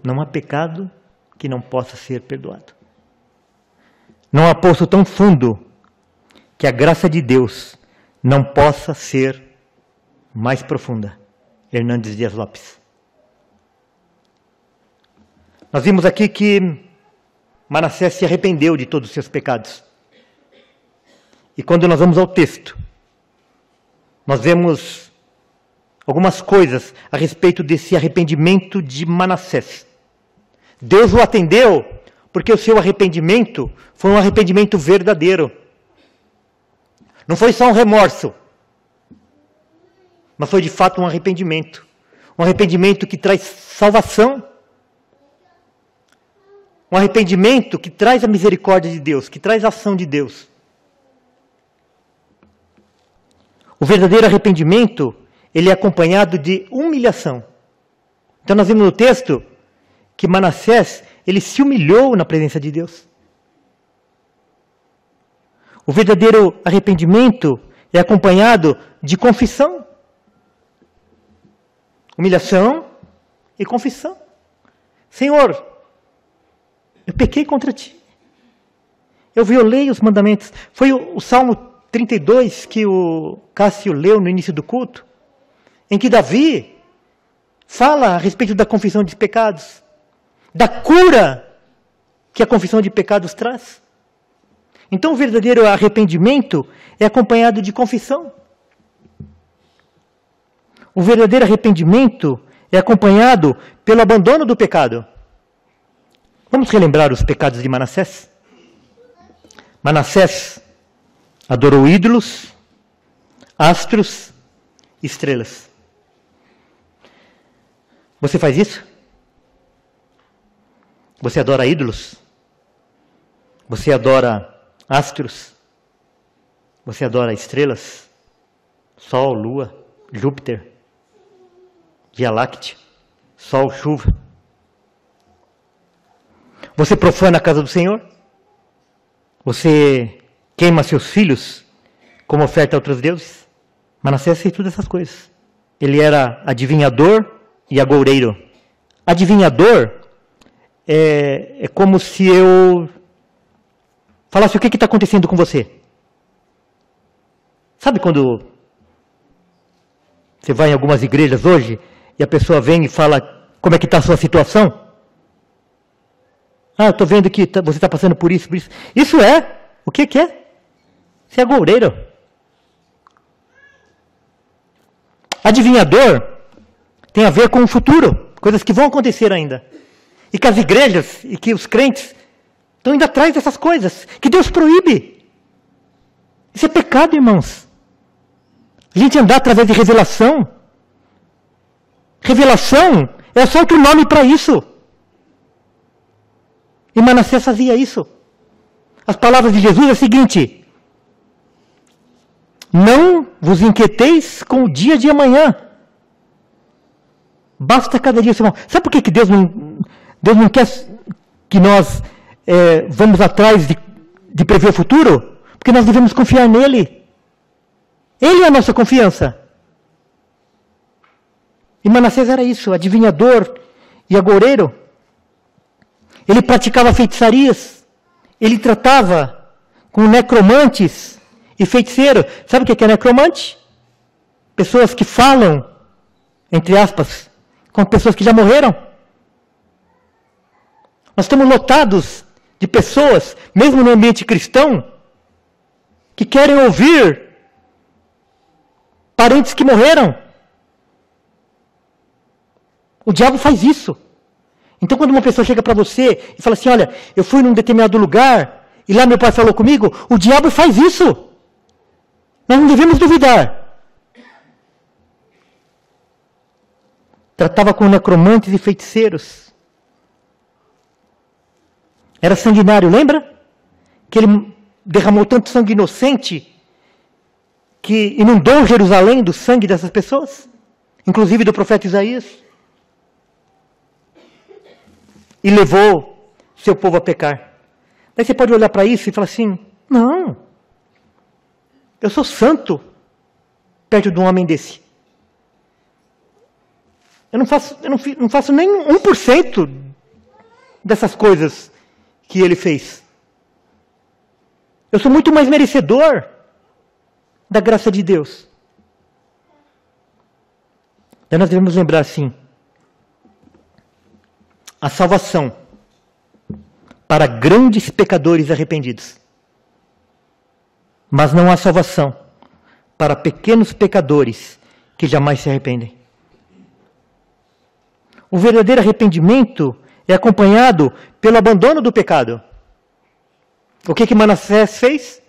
Não há pecado que não possa ser perdoado. Não há poço tão fundo que a graça de Deus não possa ser mais profunda. Hernandes Dias Lopes. Nós vimos aqui que Manassés se arrependeu de todos os seus pecados. E quando nós vamos ao texto, nós vemos algumas coisas a respeito desse arrependimento de Manassés. Deus o atendeu porque o seu arrependimento foi um arrependimento verdadeiro. Não foi só um remorso, mas foi de fato um arrependimento. Um arrependimento que traz salvação. Um arrependimento que traz a misericórdia de Deus, que traz a ação de Deus. O verdadeiro arrependimento, ele é acompanhado de humilhação. Então nós vimos no texto que Manassés, ele se humilhou na presença de Deus. O verdadeiro arrependimento é acompanhado de confissão. Humilhação e confissão. Senhor, eu pequei contra ti. Eu violei os mandamentos. Foi o Salmo 32 que o Cássio leu no início do culto, em que Davi fala a respeito da confissão de pecados, da cura que a confissão de pecados traz. Então o verdadeiro arrependimento é acompanhado de confissão. O verdadeiro arrependimento é acompanhado pelo abandono do pecado. Vamos relembrar os pecados de Manassés? Manassés adorou ídolos, astros, estrelas. Você faz isso? Você adora ídolos? Você adora astros? Você adora estrelas? Sol, lua, Júpiter, Via Láctea, sol, chuva. Você profana a casa do Senhor? Você queima seus filhos como oferta a outros deuses? Manassés fez todas essas coisas. Ele era adivinhador e agoureiro. Adivinhador é como se eu falasse o que está acontecendo com você. Sabe quando você vai em algumas igrejas hoje e a pessoa vem e fala como é que está a sua situação? Ah, eu estou vendo que você está passando por isso, por isso. Isso é? O que é? Você é agoureiro. Adivinhador tem a ver com o futuro, coisas que vão acontecer ainda. E que as igrejas e que os crentes estão indo atrás dessas coisas, que Deus proíbe. Isso é pecado, irmãos. A gente andar através de revelação. Revelação é só outro nome para isso. E Manassés fazia isso. As palavras de Jesus é o seguinte: não vos inquieteis com o dia de amanhã. Basta cada dia o seu mal. Sabe por que Deus não quer que nós vamos atrás de prever o futuro? Porque nós devemos confiar nele. Ele é a nossa confiança. E Manassés era isso, adivinhador e agoureiro. Ele praticava feitiçarias. Ele tratava com necromantes e feiticeiros. Sabe o que é necromante? Pessoas que falam, entre aspas, com pessoas que já morreram. Nós estamos lotados de pessoas, mesmo no ambiente cristão, que querem ouvir parentes que morreram. O diabo faz isso. Então, quando uma pessoa chega para você e fala assim, olha, eu fui num determinado lugar e lá meu pai falou comigo, o diabo faz isso. Nós não devemos duvidar. Tratava com necromantes e feiticeiros. Era sanguinário, lembra? Que ele derramou tanto sangue inocente que inundou Jerusalém do sangue dessas pessoas, inclusive do profeta Isaías. E levou seu povo a pecar. Daí você pode olhar para isso e falar assim, não, eu sou santo perto de um homem desse. Eu não faço nem 1% dessas coisas que ele fez. Eu sou muito mais merecedor da graça de Deus. Daí nós devemos lembrar assim, a salvação para grandes pecadores arrependidos. Mas não há salvação para pequenos pecadores que jamais se arrependem. O verdadeiro arrependimento é acompanhado pelo abandono do pecado. O que Manassés fez?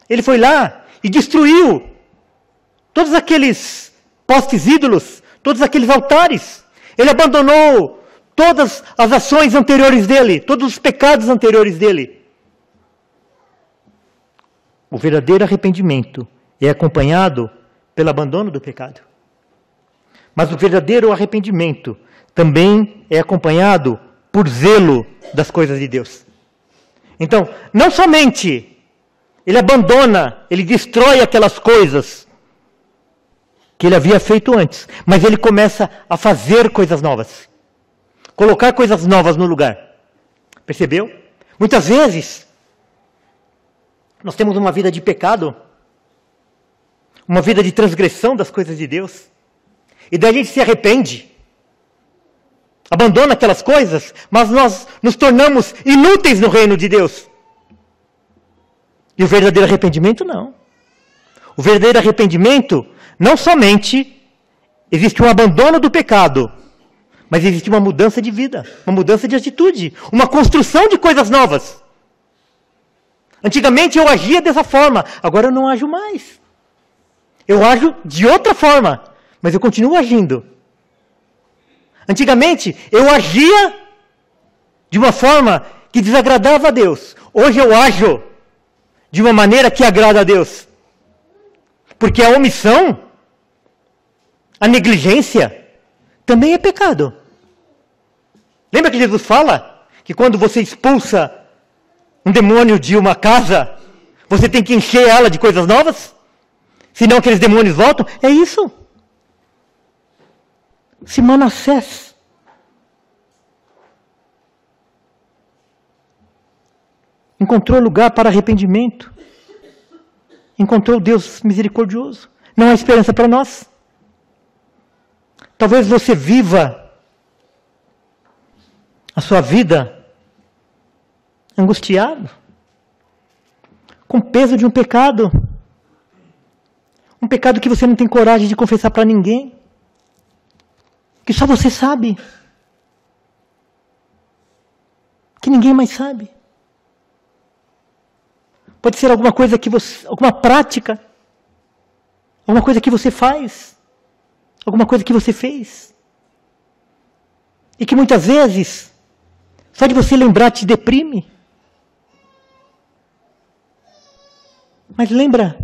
Ele foi lá e destruiu todos aqueles postes ídolos, todos aqueles altares. Ele abandonou todas as ações anteriores dele, todos os pecados anteriores dele. O verdadeiro arrependimento é acompanhado pelo abandono do pecado. Mas o verdadeiro arrependimento também é acompanhado por zelo das coisas de Deus. Então, não somente ele abandona, ele destrói aquelas coisas que ele havia feito antes, mas ele começa a fazer coisas novas. Colocar coisas novas no lugar. Percebeu? Muitas vezes, nós temos uma vida de pecado, uma vida de transgressão das coisas de Deus, e daí a gente se arrepende, abandona aquelas coisas, mas nós nos tornamos inúteis no reino de Deus. E o verdadeiro arrependimento não. O verdadeiro arrependimento, não somente existe um abandono do pecado, mas existe uma mudança de vida, uma mudança de atitude, uma construção de coisas novas. Antigamente eu agia dessa forma, agora eu não ajo mais. Eu ajo de outra forma, mas eu continuo agindo. Antigamente eu agia de uma forma que desagradava a Deus. Hoje eu ajo de uma maneira que agrada a Deus. Porque a omissão, a negligência, também é pecado. Lembra que Jesus fala que quando você expulsa um demônio de uma casa, você tem que encher ela de coisas novas? Senão aqueles demônios voltam? É isso. Se Manassés encontrou lugar para arrependimento, encontrou Deus misericordioso, não há esperança para nós. Talvez você viva a sua vida angustiado, com peso de um pecado que você não tem coragem de confessar para ninguém, que só você sabe, que ninguém mais sabe. Pode ser alguma coisa que você, alguma prática, alguma coisa que você faz, alguma coisa que você fez, e que muitas vezes, só de você lembrar te deprime. Mas lembra,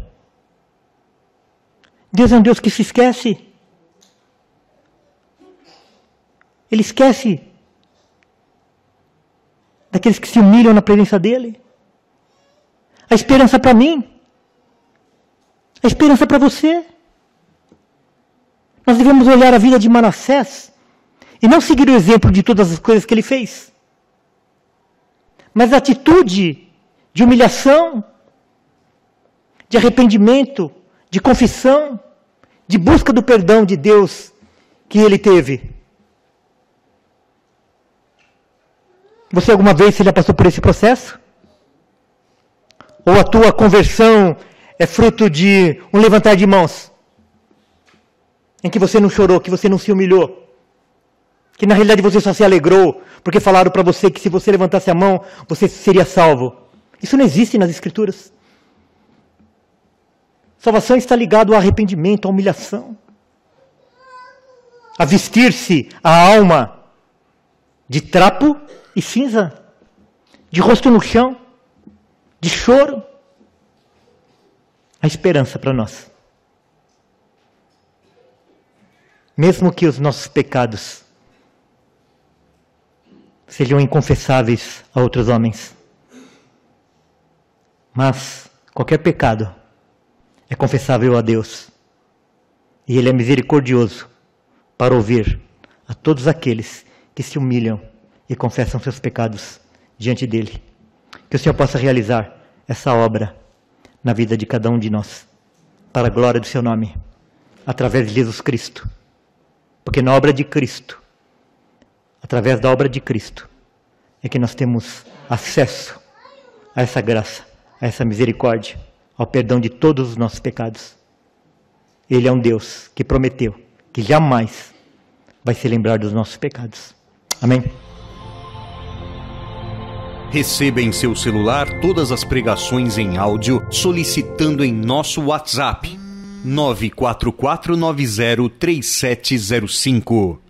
Deus é um Deus que se esquece. Ele esquece daqueles que se humilham na presença dEle. A esperança para mim, a esperança para você. Nós devemos olhar a vida de Manassés e não seguir o exemplo de todas as coisas que ele fez, mas a atitude de humilhação, de arrependimento, de confissão, de busca do perdão de Deus que ele teve. Você alguma vez já passou por esse processo? Ou a tua conversão é fruto de um levantar de mãos? Em que você não chorou, que você não se humilhou? Que na realidade você só se alegrou porque falaram para você que se você levantasse a mão, você seria salvo. Isso não existe nas Escrituras. Salvação está ligado ao arrependimento, à humilhação. A vestir-se a alma de trapo e cinza, de rosto no chão, de choro. A esperança para nós. Mesmo que os nossos pecados sejam inconfessáveis a outros homens. Mas qualquer pecado é confessável a Deus. E Ele é misericordioso para ouvir a todos aqueles que se humilham e confessam seus pecados diante dele. Que o Senhor possa realizar essa obra na vida de cada um de nós, para a glória do seu nome, através de Jesus Cristo. Porque na obra de Cristo, através da obra de Cristo, é que nós temos acesso a essa graça, a essa misericórdia, ao perdão de todos os nossos pecados. Ele é um Deus que prometeu que jamais vai se lembrar dos nossos pecados. Amém? Receba em seu celular todas as pregações em áudio solicitando em nosso WhatsApp 944903705.